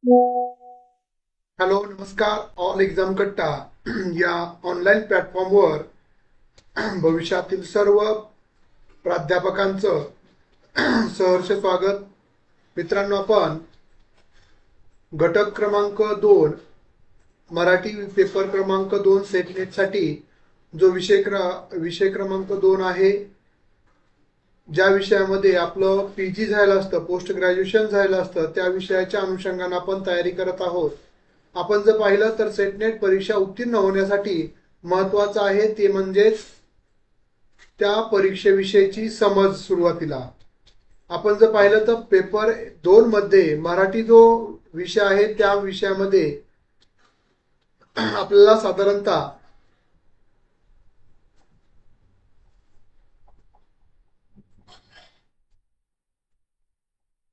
Hello, नमस्कार. All exam कट्टा या ऑनलाईन प्लॅटफॉर्मवर भविष्यातील सर्व प्राध्यापकांचं सहर्ष स्वागत. मित्रांनो, आपण घटक क्रमांक 2 मराठी पेपर क्रमांक 2 सेट नेटसाठी जो विषय क्रमांक 2 आहे, ज्या विषयामध्ये आपलं पीजी झालं असतं, पोस्ट ग्रॅज्युएशन झालं असतं, त्या विषयाच्या अनुषंगाने आपण तयारी करत आहोत. आपण जर पाहिलं तर सेटनेट परीक्षा उत्तीर्ण होण्यासाठी महत्वाचं आहे ते म्हणजेच त्या परीक्षेविषयीची समज. सुरुवातीला आपण जर पाहिलं तर पेपर 2 मध्ये मराठी जो विषय आहे त्या विषयामध्ये आपल्याला साधारणतः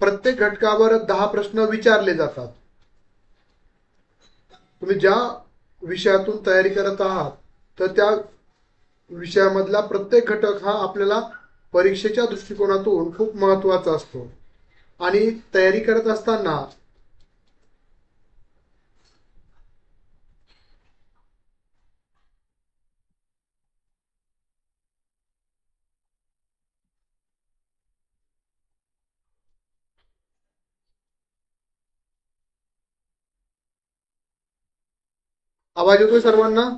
प्रत्येक घटकावर 10 प्रश्न विचारले जातात. तुम्ही ज्या विषयातून तयारी करत आहात तर त्या विषयामधला प्रत्येक घटक हा आपल्याला परीक्षेच्या दृष्टिकोनातून खूप महत्वाचा असतो. आणि तयारी करत असताना आवाज येतोय सर्वांना?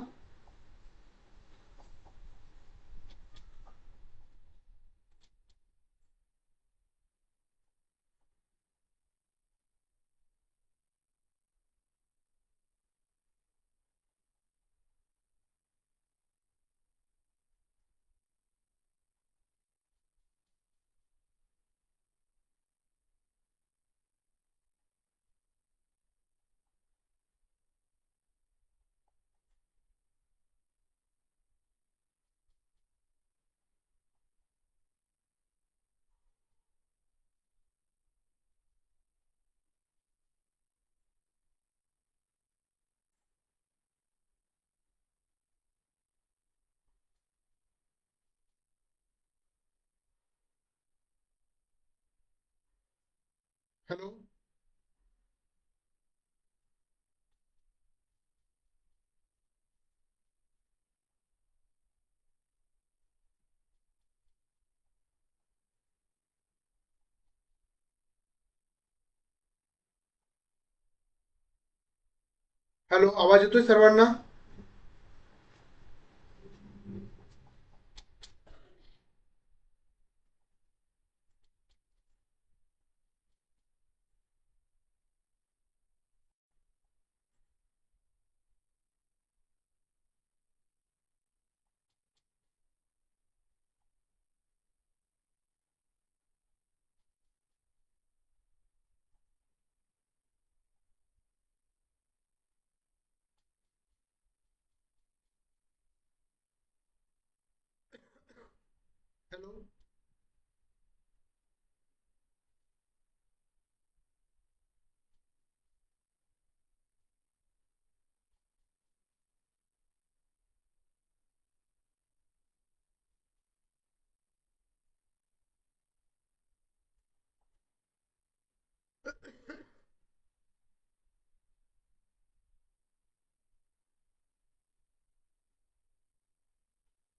हॅलो. हॅलो, आवाज येतोय सर्वांना? हॅलो.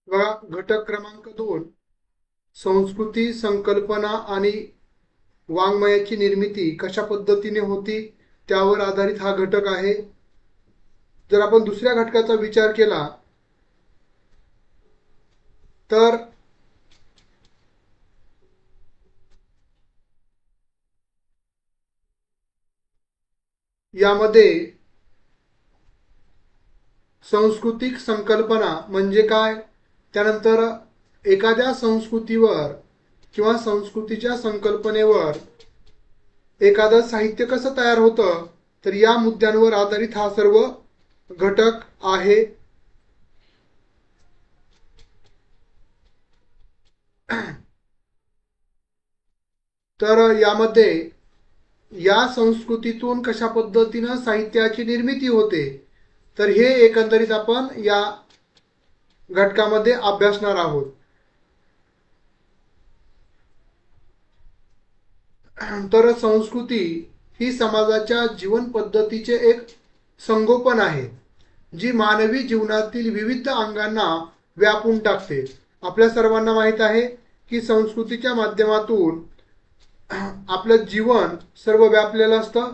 बघा, घटक क्रमांक 2 संस्कृती, संकल्पना आणि वाङ्मयाची निर्मिती कशा पद्धतीने होती त्यावर आधारित हा घटक आहे. जर आपण दुसऱ्या घटकाचा विचार केला तर यामध्ये सांस्कृतिक संकल्पना म्हणजे काय, त्यानंतर एखाद्या संस्कृतीवर किंवा संस्कृतीच्या संकल्पनेवर एखादं साहित्य कसं तयार होतं, तर या मुद्द्यांवर आधारित हा सर्व घटक आहे. तर यामध्ये या संस्कृतीतून कशा पद्धतीनं साहित्याची निर्मिती होते, तर हे एकंदरीत आपण या घटकामध्ये अभ्यासणार आहोत. तर संस्कृती ही समाजाच्या जीवन पद्धतीचे एक संगोपन आहे, जी मानवी जीवनातील विविध अंगांना व्यापून टाकते. आपल्या सर्वांना माहीत आहे की संस्कृतीच्या माध्यमातून आपलं जीवन सर्व व्यापलेलं असतं.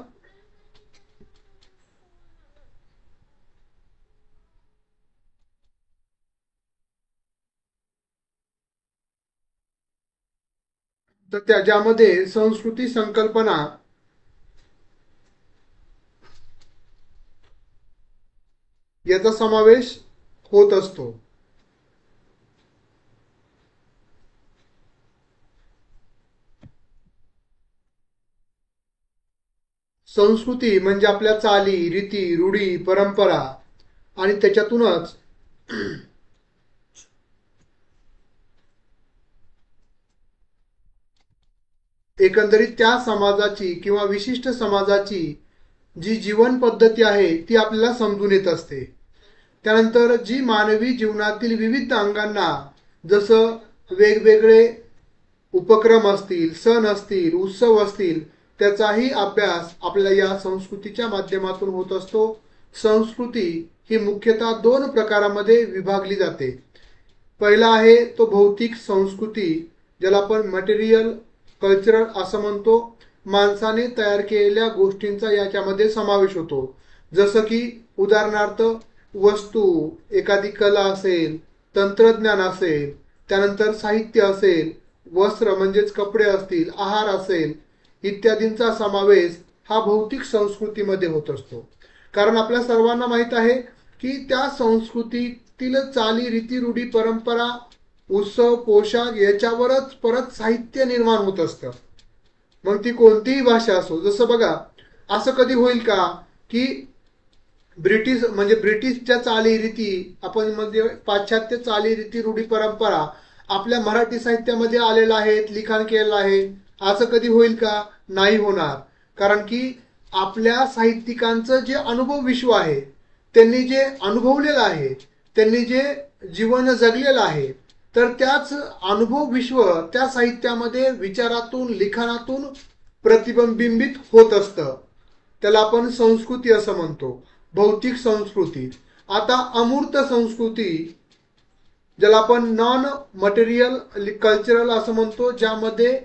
तर त्याच्यामध्ये संस्कृती संकल्पना याचा समावेश होत असतो. संस्कृती म्हणजे आपल्या चाली, रीती, रूढी, परंपरा आणि त्याच्यातूनच एकंदरीत त्या समाजाची किंवा विशिष्ट समाजाची जी जीवन पद्धती आहे ती आपल्याला समजून येत असते. त्यानंतर जी मानवी जीवनातील विविध अंगांना, जसं वेगवेगळे उपक्रम असतील, सण असतील, उत्सव असतील, त्याचाही अभ्यास आपल्या या संस्कृतीच्या माध्यमातून होत असतो. संस्कृती ही मुख्यतः दोन प्रकारामध्ये विभागली जाते. पहिला आहे तो भौतिक संस्कृती, ज्याला आपण मटेरियल कल्चरल असं म्हणतो. माणसाने तयार केलेल्या गोष्टींचा याच्यामध्ये समावेश होतो. जसं की उदाहरणार्थ वस्तू, एखादी कला असेल, तंत्रज्ञान असेल, त्यानंतर साहित्य असेल, वस्त्र म्हणजेच कपडे असतील, आहार असेल, इत्यादींचा समावेश हा भौतिक संस्कृतीमध्ये होत असतो. कारण आपल्या सर्वांना माहीत आहे की त्या संस्कृतीतील चाली, रीती, रूढी, परंपरा, उत्सव, पोशाख याच्यावरच परत साहित्य निर्माण होत असतं. मग ती कोणतीही भाषा असो. जसं बघा, असं कधी होईल का की ब्रिटिशच्या चालीरीती, आपण म्हणजे पाश्चात्य चालीरीती, रूढी, परंपरा आपल्या मराठी साहित्यामध्ये आलेलं आहेत, लिखाण केलेलं आहे, असं कधी होईल का? नाही होणार. कारण की आपल्या साहित्यिकांचं जे अनुभव विश्व आहे, त्यांनी जे अनुभवलेलं आहे, त्यांनी जे जीवन जगलेलं आहे, तर त्याच अनुभव विश्व त्या साहित्यामध्ये विचारातून, लिखाणातून प्रतिबिंबित होत असतं. त्याला आपण संस्कृती असं म्हणतो, भौतिक संस्कृती. आता अमूर्त संस्कृती, ज्याला आपण नॉन मटेरियल कल्चरल असं म्हणतो, ज्यामध्ये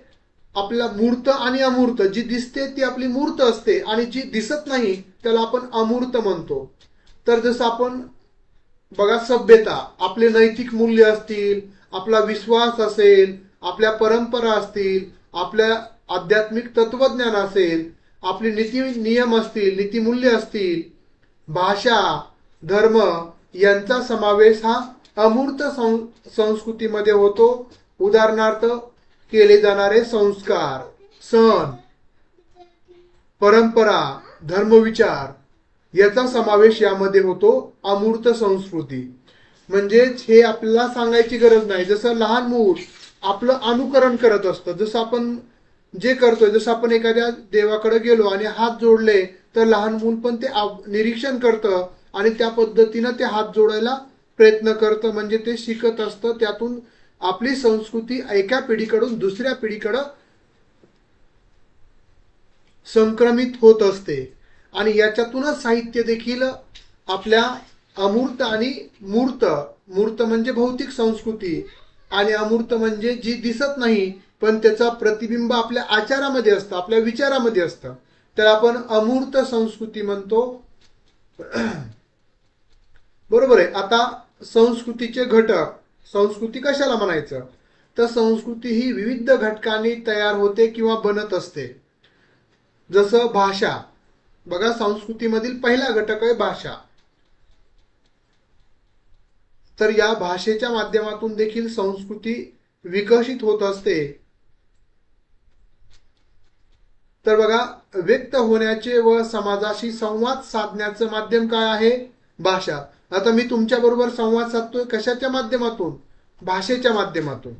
आपला मूर्त आणि अमूर्त, जी दिसते ती आपली मूर्त असते आणि जी दिसत नाही त्याला आपण अमूर्त म्हणतो. तर जसं आपण बघा, सभ्यता, आपले नैतिक मूल्य असतील, आपला विश्वास असेल, आपल्या परंपरा असतील, आपल्या आध्यात्मिक तत्वज्ञान असेल, आपली नीती नियम असतील, नीतिमूल्य असतील, भाषा, धर्म यांचा समावेश हा अमूर्त संस्कृतीमध्ये होतो. उदाहरणार्थ केले जाणारे संस्कार, सण, परंपरा, धर्मविचार याचा समावेश यामध्ये होतो अमूर्त संस्कृती. म्हणजेच हे आपल्याला सांगायची गरज नाही. जसं लहान मूल आपलं अनुकरण करत असतं, जसं आपण जे करतोय, जसं आपण एखाद्या देवाकडे गेलो आणि हात जोडले तर लहान मूल पण ते निरीक्षण करतं आणि त्या पद्धतीनं ते हात जोडायला प्रयत्न करतं. म्हणजे ते शिकत असतं. त्यातून आपली संस्कृती एका पिढीकडून दुसऱ्या पिढीकडं संक्रमित होत असते. आणि याच्यातूनच साहित्य देखील आपल्या अमूर्त आणि मूर्त, मूर्त म्हणजे भौतिक संस्कृती आणि अमूर्त म्हणजे जी दिसत नाही पण त्याचा प्रतिबिंब आपल्या आचारामध्ये असतं, आपल्या विचारामध्ये असतं, त्याला आपण अमूर्त संस्कृती म्हणतो. बरोबर आहे. आता संस्कृतीचे घटक, संस्कृती कशाला म्हणायचं? तर संस्कृती ही विविध घटकांनी तयार होते किंवा बनत असते. जसं भाषा, बघा, संस्कृतीमधील पहिला घटक आहे भाषा. तर या भाषेच्या माध्यमातून देखील संस्कृती विकसित होत असते. तर बघा, व्यक्त होण्याचे व समाजाशी संवाद साधण्याचं माध्यम काय आहे? भाषा. आता मी तुमच्या बरोबर संवाद साधतोय कशाच्या माध्यमातून? भाषेच्या माध्यमातून.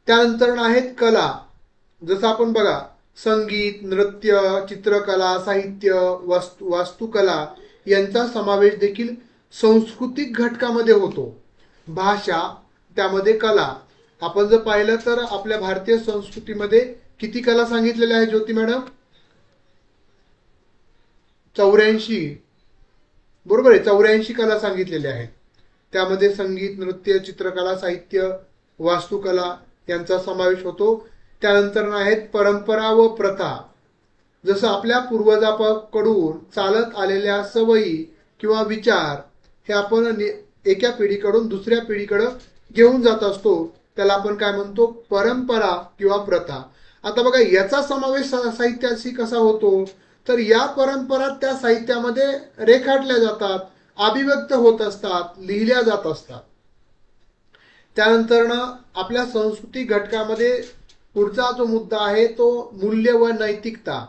त्यानंतर आहेत कला. जसं आपण बघा, संगीत, नृत्य, चित्रकला, साहित्य, वास्तुकला यांचा समावेश देखील सांस्कृतिक घटकामध्ये होतो. भाषा, त्यामध्ये कला. आपण जर पाहिलं तर आपल्या भारतीय संस्कृतीमध्ये किती कला सांगितलेल्या आहे ज्योती मॅडम? 84, बरोबर आहे, 84 कला सांगितलेल्या आहेत. त्यामध्ये संगीत, नृत्य, चित्रकला, साहित्य, वास्तुकला यांचा समावेश होतो. त्यानंतर आहेत परंपरा व प्रथा. जसं आपल्या पूर्वजांकडून चालत आलेल्या सवयी किंवा विचार हे आपण एका पिढीकडून दुसऱ्या पिढीकडे घेऊन जात असतो, त्याला आपण काय म्हणतो, परंपरा किंवा प्रथा. आता बघा याचा समावेश साहित्याशी कसा होतो, तर या परंपरा त्या साहित्यामध्ये रेखाटल्या जातात, अभिव्यक्त होत असतात, लिहिल्या जात असतात. त्यानंतर आपल्या संस्कृती घटकामध्ये पुढचा जो मुद्दा आहे तो मूल्य व नैतिकता.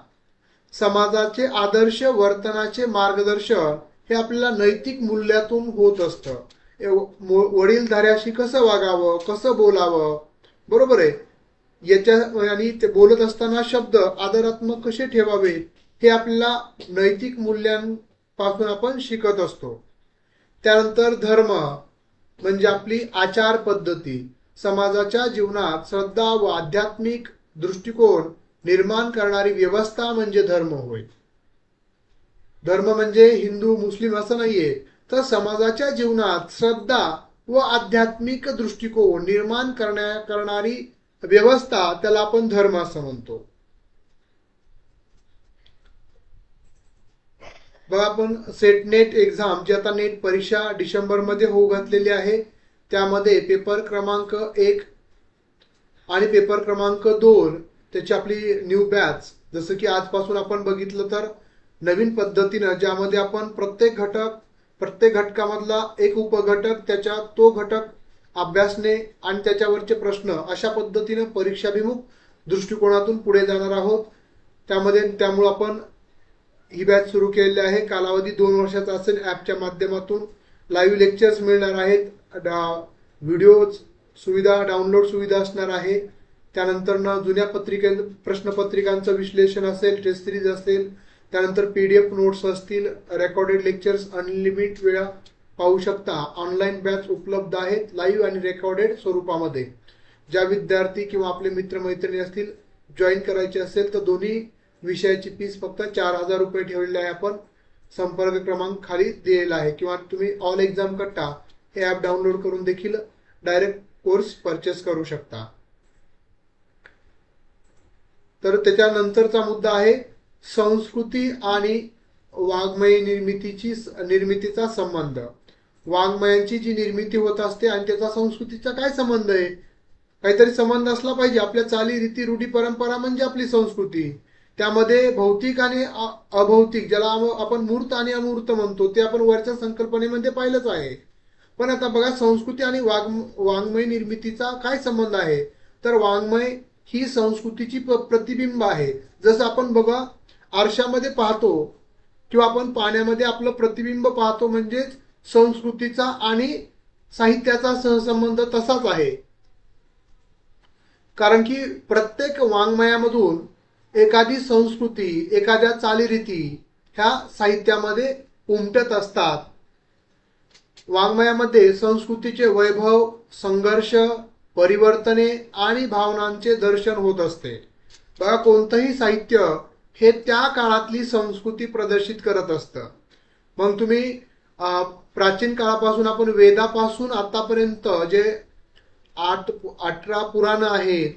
समाजाचे आदर्श वर्तनाचे मार्गदर्शन हे आपल्याला नैतिक मूल्यातून होत असतं. वडीलधाऱ्याशी कसं वागावं, कसं बोलावं, बरोबर आहे, याच्या आणि ते बोलत असताना शब्द आदरात्मक कसे ठेवावे हे आपल्याला नैतिक मूल्यांपासून आपण शिकत असतो. त्यानंतर धर्म म्हणजे आपली आचार पद्धती. समाजाच्या जीवनात श्रद्धा व आध्यात्मिक दृष्टिकोन निर्माण करणारी व्यवस्था म्हणजे धर्म होय. धर्म म्हणजे हिंदू मुस्लिम असं नाहीये, तर समाजाच्या जीवनात श्रद्धा व आध्यात्मिक दृष्टिकोन निर्माण करणारी व्यवस्था, त्याला आपण धर्म असं म्हणतो. बघा आपण सेट नेट एक्झाम जी आता नेट परीक्षा डिसेंबरमध्ये होऊ घातलेली आहे, त्यामध्ये पेपर क्रमांक 1 आणि पेपर क्रमांक 2 त्याची आपली न्यू बॅच, जसं की आजपासून आपण बघितलं तर नवीन पद्धतीनं, ज्यामध्ये आपण प्रत्येक घटकामधला एक उपघटक, त्याच्या तो घटक अभ्यासणे आणि त्याच्यावरचे प्रश्न अशा पद्धतीनं परीक्षाभिमुख दृष्टिकोनातून पुढे जाणार आहोत. त्यामुळे आपण ही बॅच सुरू केलेली आहे. कालावधी 2 वर्षाचा असेल. ॲपच्या माध्यमातून लाईव्ह लेक्चर्स मिळणार आहेत, व्हिडिओ सुविधा, डाउनलोड सुविधा असणार आहे. त्यानंतर जुन्या प्रश्नपत्रिकांचं विश्लेषण असेल, टेस्ट सिरीज असेल, त्यानंतर PDF नोट्स असतील, रेकॉर्डेड लेक्चर्स अनलिमिटेड वेळा पाहू शकता. ऑनलाईन बॅच उपलब्ध आहेत लाईव्ह आणि रेकॉर्डेड स्वरूपामध्ये. ज्या विद्यार्थी किंवा आपले मित्रमैत्रिणी असतील, जॉईन करायचे असेल तर दोन्ही विषयाची फीस फक्त 4,000 रुपये ठेवलेली आहे. आपण संपर्क क्रमांक खाली दिलेला आहे, किंवा तुम्ही ऑल एक्झाम कट्टा हे ॲप डाउनलोड करून देखील डायरेक्ट कोर्स परचेस करू शकता. तर त्याच्यानंतरचा मुद्दा आहे संस्कृती आणि वाङ्मय निर्मितीचा संबंध. वाङ्मयांची जी निर्मिती होत असते आणि त्याचा संस्कृतीचा काय संबंध आहे, काहीतरी संबंध असला पाहिजे. आपल्या चाली, रीती, रूढी, परंपरा म्हणजे आपली संस्कृती. त्यामध्ये भौतिक आणि अभौतिक, ज्याला आपण मूर्त आणि अमूर्त म्हणतो, ते आपण वरच्या संकल्पनेमध्ये पाहिलंच आहे. पण आता बघा संस्कृती आणि वाङ्मय निर्मितीचा काय संबंध आहे, तर वाङ्मय ही संस्कृतीची प्रतिबिंब आहे. जसं आपण बघा आरशामध्ये पाहतो किंवा आपण पाण्यामध्ये आपलं प्रतिबिंब पाहतो, म्हणजेच संस्कृतीचा आणि साहित्याचा सहसंबंध तसाच आहे. कारण की प्रत्येक वाङ्मयामधून एखादी संस्कृती, एखाद्या चालीरीती ह्या साहित्यामध्ये उमटत असतात. वाङ्मयामध्ये संस्कृतीचे वैभव, संघर्ष, परिवर्तने आणि भावनांचे दर्शन होत असते. बघा कोणतंही साहित्य हे त्या काळातली संस्कृती प्रदर्शित करत असतं. मग तुम्ही प्राचीन काळापासून आपण वेदापासून आतापर्यंत जे 18 पुराण आहेत,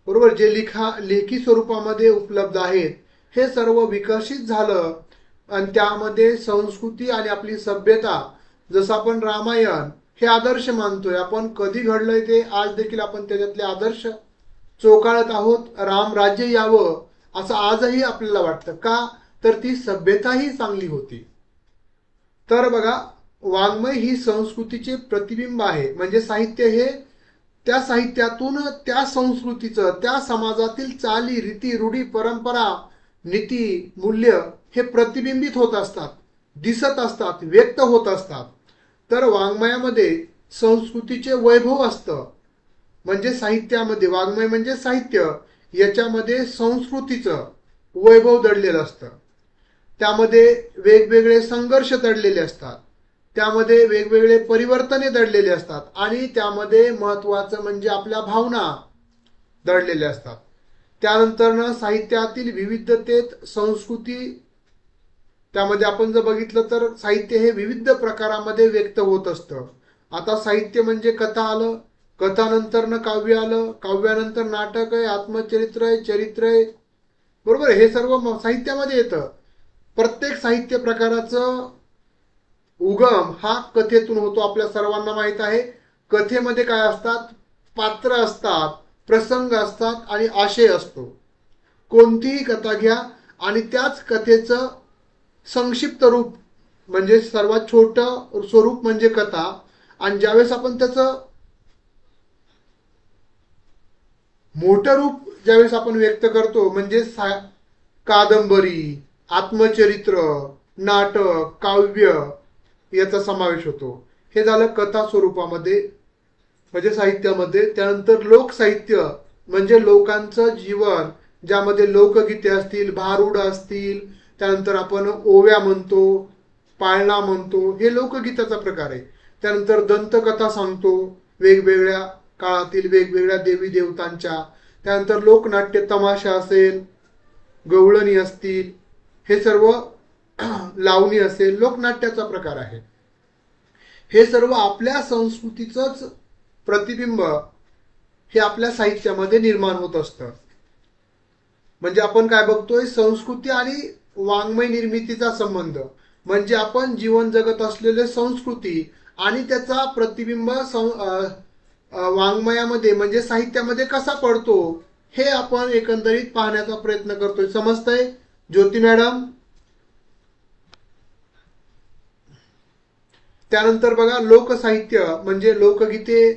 बरोबर, जे लेखी स्वरूपामध्ये उपलब्ध आहेत, हे सर्व विकसित झालं आणि त्यामध्ये संस्कृती आणि आपली सभ्यता, जसं आपण रामायण हे आदर्श मानतोय, आपण कधी घडलंय ते आज देखील आपण त्याच्यातले आदर्श चोखाळत आहोत. राम राज्य यावं असं आजही आपल्याला वाटतं. का तर ती सभ्यताही चांगली होती. तर बघा वाङ्मय ही संस्कृतीचे प्रतिबिंब आहे. म्हणजे साहित्य हे त्या साहित्यातून त्या संस्कृतीचं, त्या समाजातील चाली, रीती, रूढी, परंपरा, नीती, मूल्य हे प्रतिबिंबित होत असतात, दिसत असतात, व्यक्त होत असतात. तर वाङ्मयामध्ये संस्कृतीचे वैभव असतं. म्हणजे साहित्यामध्ये, वाङ्मय म्हणजे साहित्य, याच्यामध्ये संस्कृतीचं वैभव दडलेलं असतं. त्यामध्ये वेगवेगळे संघर्ष दडलेले असतात, त्यामध्ये वेगवेगळे परिवर्तने दडलेले असतात आणि त्यामध्ये महत्वाचं म्हणजे आपल्या भावना दडलेल्या असतात. त्यानंतर साहित्यातील विविधतेत संस्कृती त्यामध्ये आपण जर बघितलं तर साहित्य हे विविध प्रकारामध्ये व्यक्त होत असतं. आता साहित्य म्हणजे कथा आलं, कथानंतर न काव्य आलं, काव्यानंतर नाटक आहे, आत्मचरित्र आहे, चरित्र आहे, बरोबर. हे सर्व साहित्यामध्ये येतं. प्रत्येक साहित्य प्रकाराचं उगम हा कथेतून होतो. आपल्या सर्वांना माहित आहे. कथेमध्ये काय असतात? पात्र असतात, प्रसंग असतात आणि आशय असतो. कोणतीही कथा घ्या आणि त्याच कथेचं संक्षिप्त रूप म्हणजे सर्वात छोटं स्वरूप म्हणजे कथा, आणि ज्यावेळेस आपण त्याचं मोठं रूप ज्यावेळेस आपण व्यक्त करतो म्हणजे कादंबरी, आत्मचरित्र, नाटक, काव्य याचा समावेश होतो. हे झालं कथा स्वरूपामध्ये म्हणजे साहित्यामध्ये. त्यानंतर लोकसाहित्य म्हणजे लोकांचं जीवन, ज्यामध्ये लोकगीते असतील, भारुड असतील, त्यानंतर आपण ओव्या म्हणतो, पाळणा म्हणतो, हे लोकगीताचा प्रकार आहे. त्यानंतर दंतकथा सांगतो वेगवेगळ्या काळातील वेगवेगळ्या देवी देवतांच्या. त्यानंतर लोकनाट्य, तमाशा असेल, गवळणी असतील, हे सर्व लावणी असेल, लोकनाट्याचा प्रकार आहे. हे सर्व आपल्या संस्कृतीचंच प्रतिबिंब हे आपल्या साहित्यामध्ये निर्माण होत असतं. म्हणजे आपण काय बघतोय? संस्कृती आणि वाङ्मय निर्मितीचा संबंध म्हणजे आपण जीवन जगत असलेले संस्कृती आणि त्याचा प्रतिबिंब वाङ्मयामध्ये म्हणजे साहित्यामध्ये कसा पडतो हे आपण एकंदरीत पाहण्याचा प्रयत्न करतोय. समजतंय ज्योती मॅडम? त्यानंतर बघा, लोकसाहित्य म्हणजे लोकगीते,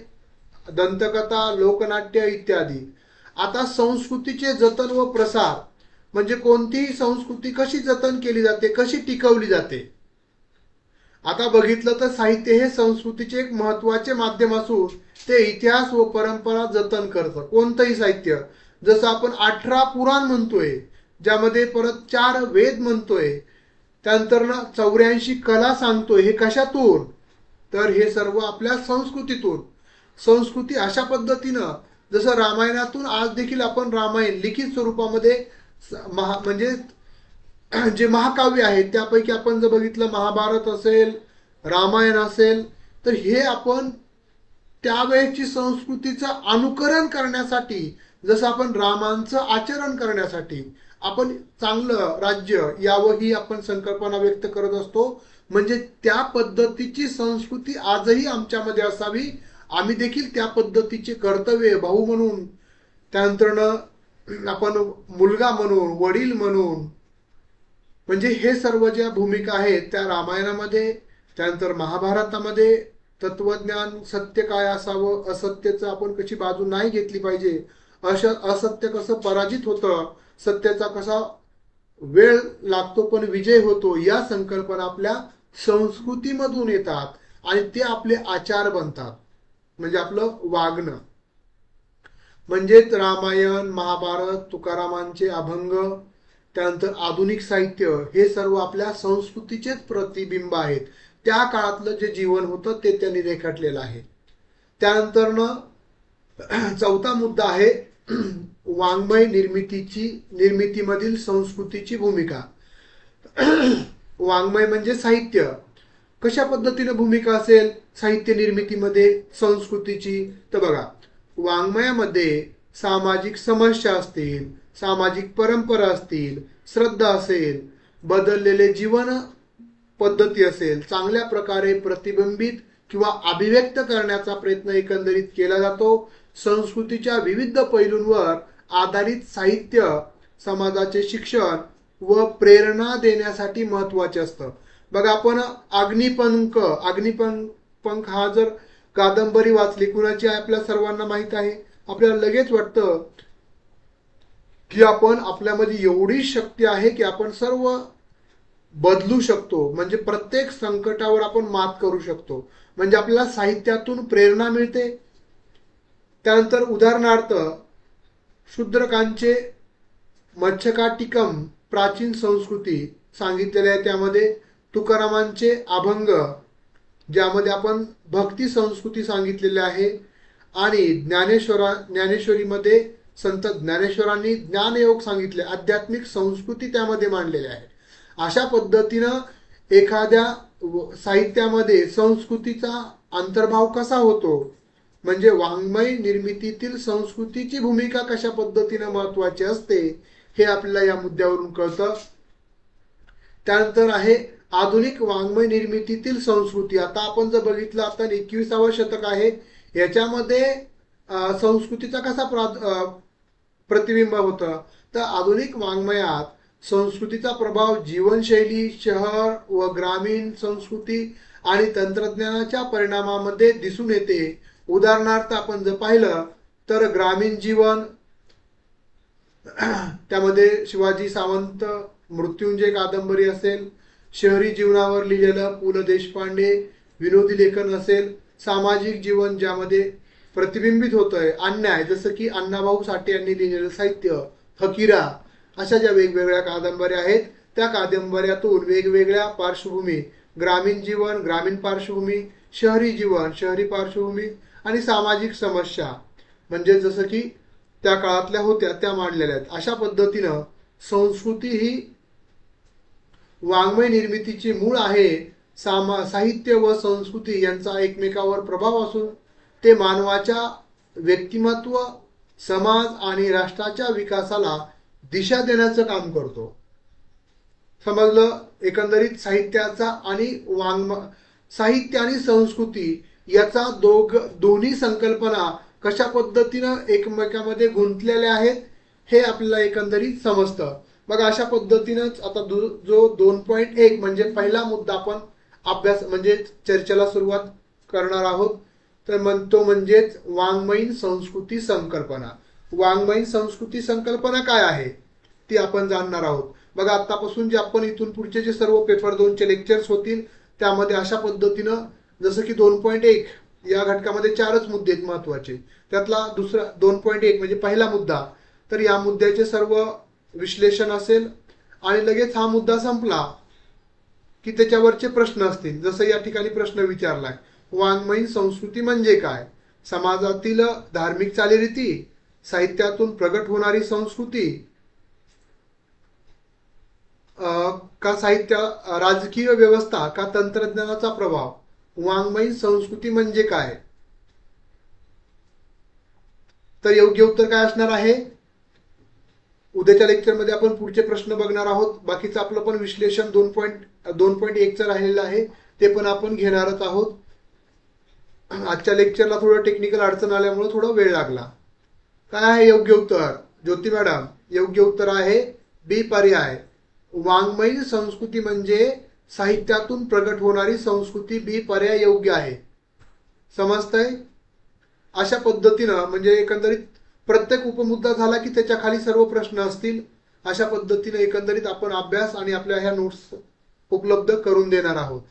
दंतकथा, लोकनाट्य इत्यादी. आता संस्कृतीचे जतन व प्रसार म्हणजे कोणतीही संस्कृती कशी जतन केली जाते, कशी टिकवली जाते. आता बघितलं तर साहित्य हे संस्कृतीचे एक महत्वाचे माध्यम असून ते इतिहास व परंपरा जतन करतं. कोणतंही साहित्य, जसं आपण 18 पुराण म्हणतोय, ज्यामध्ये परत 4 वेद म्हणतोय, त्यानंतर 84 कला सांगतोय, हे कशातून? तर हे सर्व आपल्या संस्कृतीतून. संस्कृती अशा पद्धतीनं, जसं रामायणातून आज देखील आपण रामायण लिखित स्वरूपामध्ये म्हणजे जे महाकाव्य आहेत त्यापैकी आपण जर बघितलं, महाभारत असेल, रामायण असेल, तर हे आपण त्यावेळेची संस्कृतीचं अनुकरण करण्यासाठी, जसं आपण रामांचं आचरण करण्यासाठी आपण चांगलं राज्य यावं ही आपण संकल्पना व्यक्त करत असतो. म्हणजे त्या पद्धतीची संस्कृती आजही आमच्यामध्ये असावी, आम्ही देखील त्या पद्धतीचे कर्तव्य भाऊ म्हणून, त्यानंतर आपण मुलगा म्हणून, वडील म्हणून, म्हणजे हे सर्व ज्या भूमिका आहेत त्या रामायणामध्ये, त्यानंतर महाभारतामध्ये तत्वज्ञान, सत्य काय असावं, असत्याचं आपण कशी बाजू नाही घेतली पाहिजे, असत्य कसं पराजित होतं, सत्याचा कसा वेळ लागतो पण विजय होतो, या संकल्पना आपल्या संस्कृतीमधून येतात आणि ते आपले आचार बनतात. म्हणजे आपलं वागणं. म्हणजेच रामायण, महाभारत, तुकारामांचे अभंग, त्यानंतर आधुनिक साहित्य, हे सर्व आपल्या संस्कृतीचेच प्रतिबिंब आहेत. त्या काळातलं जे जीवन होतं ते त्यांनी रेखाटलेलं आहे. त्यानंतर चौथा मुद्दा आहे वाङ्मय निर्मितीमधील संस्कृतीची भूमिका. वाङ्मय म्हणजे साहित्य. कशा पद्धतीने भूमिका असेल साहित्य निर्मितीमध्ये संस्कृतीची? तर बघा, वाङ्मयामध्ये सामाजिक समस्या असतील, सामाजिक परंपरा असतील, श्रद्धा असेल, बदललेले जीवन पद्धती असेल, चांगल्या प्रकारे प्रतिबिंबित किंवा अभिव्यक्त करण्याचा प्रयत्न एकंदरीत केला जातो. संस्कृतीच्या विविध पैलूंवर आधारित साहित्य समाजाचे शिक्षण व प्रेरणा देण्यासाठी महत्वाचे असतं. बघा, आपण अग्निपंख हा जर कादंबरी वाचली, कुणाची आहे आपल्या सर्वांना माहित आहे, आपल्याला लगेच वाटतं की आपल्यामध्ये एवढी शक्ती आहे की आपण सर्व बदलू शकतो, म्हणजे प्रत्येक संकटावर आपण मात करू शकतो. म्हणजे आपल्याला साहित्यातून प्रेरणा मिळते. त्यानंतर उदाहरणार्थ शूद्रकांचे मच्छकाटिकम प्राचीन संस्कृती सांगितलेले आहे. त्यामध्ये तुकारामांचे अभंग, ज्यामध्ये आपण भक्ती संस्कृती सांगितलेली आहे. आणि ज्ञानेश्वरीमध्ये संत ज्ञानेश्वरांनी ज्ञानयोग सांगितले, आध्यात्मिक संस्कृती त्यामध्ये मांडलेल्या आहे. अशा पद्धतीनं एखाद्या साहित्यामध्ये संस्कृतीचा अंतर्भाव कसा होतो, म्हणजे वाङ्मय निर्मितीतील संस्कृतीची भूमिका कशा पद्धतीनं महत्वाची असते हे आपल्याला या मुद्द्यावरून कळतं. त्यानंतर आहे आधुनिक वाङ्मय निर्मितीतील संस्कृती. आता आपण जर बघितलं, आता 21वे शतक आहे, याच्यामध्ये संस्कृतीचा कसा प्रतिबिंब होतं, तर आधुनिक वाङ्मयात संस्कृतीचा प्रभाव जीवनशैली, शहर व ग्रामीण संस्कृती आणि तंत्रज्ञानाच्या परिणामामध्ये दिसून येते. उदाहरणार्थ आपण जर पाहिलं तर ग्रामीण जीवन, त्यामध्ये शिवाजी सावंत मृत्युंजय कादंबरी असेल, शहरी जीवनावर लिहिलेलं पु ल देशपांडे विनोदी लेखन असेल, सामाजिक जीवन ज्यामध्ये प्रतिबिंबित होतंय, अन्याय जसं की अण्णाभाऊ साठे यांनी लिहिलेलं साहित्य, फकीरा, अशा ज्या वेगवेगळ्या कादंबऱ्या आहेत त्या कादंबऱ्यातून वेगवेगळ्या पार्श्वभूमी, ग्रामीण जीवन, ग्रामीण पार्श्वभूमी, शहरी जीवन, शहरी पार्श्वभूमी आणि सामाजिक समस्या म्हणजे जसं की त्या काळातल्या होत्या त्या मांडलेल्या आहेत. अशा पद्धतीनं संस्कृती ही वाङ्मय निर्मितीची मूळ आहे. साहित्य व संस्कृती यांचा एकमेकावर प्रभाव असून ते मानवाच्या व्यक्तिमत्व, समाज आणि राष्ट्राच्या विकासाला दिशा देण्याचं काम करतो. समजलं? एकंदरीत साहित्याचा आणि साहित्य आणि संस्कृती याचा दोन्ही संकल्पना कशा पद्धतीनं एकमेकांमध्ये गुंतलेल्या आहेत हे आपल्याला एकंदरीत समजतं. बघा, अशा पद्धतीनंच आता जो 2.1 म्हणजे पहिला मुद्दा आपण अभ्यास म्हणजे चर्चेला सुरुवात करणार आहोत, तर तो म्हणजेच वाङ्मयीन संस्कृती संकल्पना. वाङ्मयीन संस्कृती संकल्पना काय आहे ती आपण जाणणार आहोत. बघा, आतापासून जे आपण इथून पुढचे जे सर्व पेपर 2चे लेक्चर्स होतील त्यामध्ये अशा पद्धतीनं जसं की 2.1 या घटकामध्ये 4च मुद्दे आहेत महत्वाचे. त्यातला दुसरा 2.1 म्हणजे पहिला मुद्दा, तर या मुद्द्याचे सर्व विश्लेषण असेल आणि लगेच हा मुद्दा संपला की त्याच्यावरचे प्रश्न असतील. जसं या ठिकाणी प्रश्न विचारलाय, वाङ्मयीन संस्कृती म्हणजे काय? समाजातील धार्मिक चालीरीती, साहित्यातून प्रगट होणारी संस्कृती, का साहित्य, राजकीय व्यवस्था का तंत्रज्ञानाचा प्रभाव? वाङ्मयीन संस्कृती म्हणजे काय? तर योग्य उत्तर काय असणार आहे? उद्याच्या लेक्चरमध्ये आपण पुढचे प्रश्न बघणार आहोत. बाकीचं आपलं पण विश्लेषण 2.1चं राहिलेलं आहे ते पण आपण घेणारच आहोत. आजच्या लेक्चरला थोडं टेक्निकल अडचण आल्यामुळे थोडा वेळ लागला. काय आहे योग्य उत्तर ज्योती मॅडम? योग्य उत्तर आहे बी पर्याय. वाङ्मयीन संस्कृती म्हणजे साहित्यातून प्रगट होणारी संस्कृती. बी पर्याय योग्य आहे. समजतंय? अशा पद्धतीनं म्हणजे एकंदरीत प्रत्येक उपमुद्दा झाला की त्याच्या खाली सर्व प्रश्न असतील. अशा पद्धतीने एकंदरीत आपण अभ्यास आणि आपल्या ह्या नोट्स उपलब्ध करून देणार आहोत,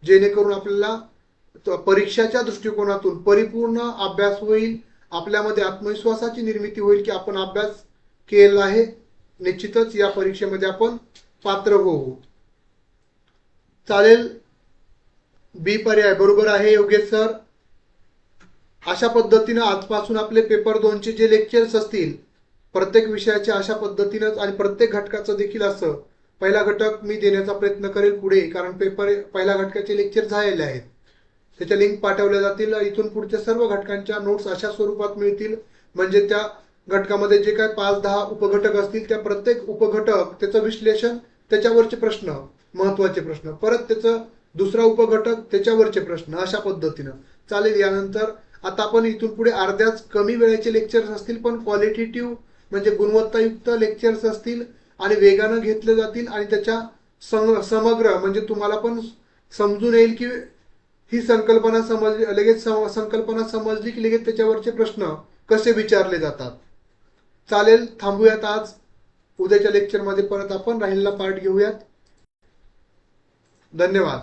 जेणेकरून आपल्याला परीक्षाच्या दृष्टिकोनातून परिपूर्ण अभ्यास होईल, आपल्यामध्ये आत्मविश्वासाची निर्मिती होईल की आपण अभ्यास केला आहे, निश्चितच या परीक्षेमध्ये आपण पात्र होऊ. चालेल? बी पर्याय बरोबर आहे योगेश सर. अशा पद्धतीने आजपासून आपले पेपर 2चे जे लेक्चर्स असतील प्रत्येक विषयाचे अशा पद्धतीनंच आणि प्रत्येक घटकाचं देखील असं पहिला घटक मी देण्याचा प्रयत्न करेल पुढे, कारण पेपर पहिल्या घटकाचे लेक्चर झालेले आहेत. त्याच्या लिंक पाठवल्या जातील. इथून पुढच्या सर्व घटकांच्या नोट्स अशा स्वरूपात मिळतील, म्हणजे त्या घटकामध्ये जे काय 5-10 उपघटक असतील त्या प्रत्येक उपघटक त्याचं विश्लेषण, त्याच्यावरचे प्रश्न, महत्वाचे प्रश्न, परत त्याचं दुसरा उपघटक त्याच्यावरचे प्रश्न, अशा पद्धतीनं चालेल. यानंतर आता आपण इथून पुढे अर्ध्याच कमी वेळेचे लेक्चर्स असतील पण क्वालिटेटिव्ह म्हणजे गुणवत्तायुक्त लेक्चर्स असतील आणि वेगानं घेतले जातील आणि त्याच्या समग्र म्हणजे तुम्हाला पण समजून येईल की ही संकल्पना समजली, लगेच संकल्पना समजली की लगेच त्याच्यावरचे प्रश्न कसे विचारले जातात. चालेल, थांबूयात आज. उद्याच्या लेक्चरमध्ये परत आपण राहिलेला पार्ट घेऊयात. धन्यवाद.